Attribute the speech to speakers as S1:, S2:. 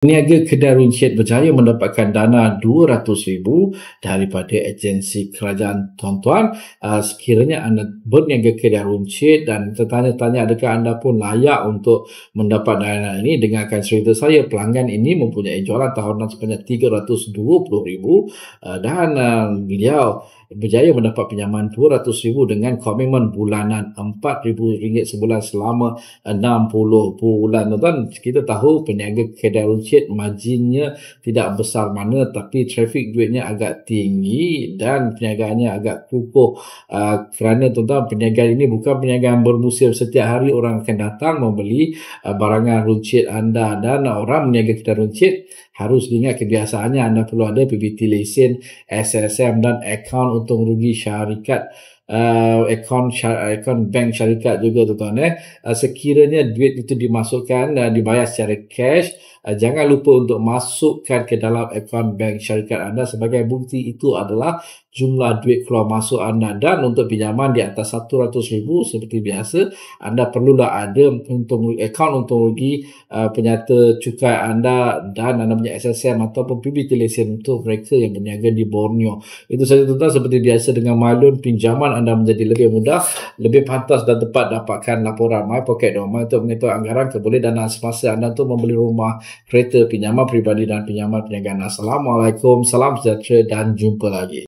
S1: Peniaga kedai runcit berjaya mendapatkan dana RM200,000 daripada agensi kerajaan. Tuan-tuan, sekiranya anda berniaga kedai runcit dan tertanya-tanya adakah anda pun layak untuk mendapat dana ini, dengarkan cerita saya. Pelanggan ini mempunyai jualan tahunan sebanyak RM320,000 dan beliau berjaya mendapat pinjaman RM200,000 dengan komitmen bulanan RM4,000 sebulan selama 60 bulan. Tuan-tuan, kita tahu peniaga kedai runcit marginnya tidak besar mana, tapi trafik duitnya agak tinggi dan perniagaannya agak kukuh. Kerana tuan-tuan, perniagaan ini bukan perniagaan bermusim. Setiap hari orang akan datang membeli barangan runcit anda, dan orang meniaga kedai runcit harus diingat kebiasaannya anda perlu ada PBT lesen, SSM dan akaun untung rugi syarikat. Akaun bank syarikat juga tuan-tuan. Sekiranya duit itu dimasukkan dan dibayar secara cash, jangan lupa untuk masukkan ke dalam akaun bank syarikat anda. Sebagai bukti itu adalah jumlah duit keluar masuk anda. Dan untuk pinjaman di atas RM100,000 seperti biasa, anda perlulah ada akaun untung rugi, penyata cukai anda, dan anda punya SSM ataupun PBT lesen untuk mereka yang berniaga di Borneo. Itu saja tuan-tuan. Seperti biasa dengan Mylun, pinjaman anda menjadi lebih mudah, lebih pantas dan tepat. Dapatkan laporan My Pocket Doma untuk mengetahui anggaran, keboleh dana semasa anda untuk membeli rumah, kereta, pinjaman peribadi dan pinjaman perniagaan. Assalamualaikum, salam sejahtera dan jumpa lagi.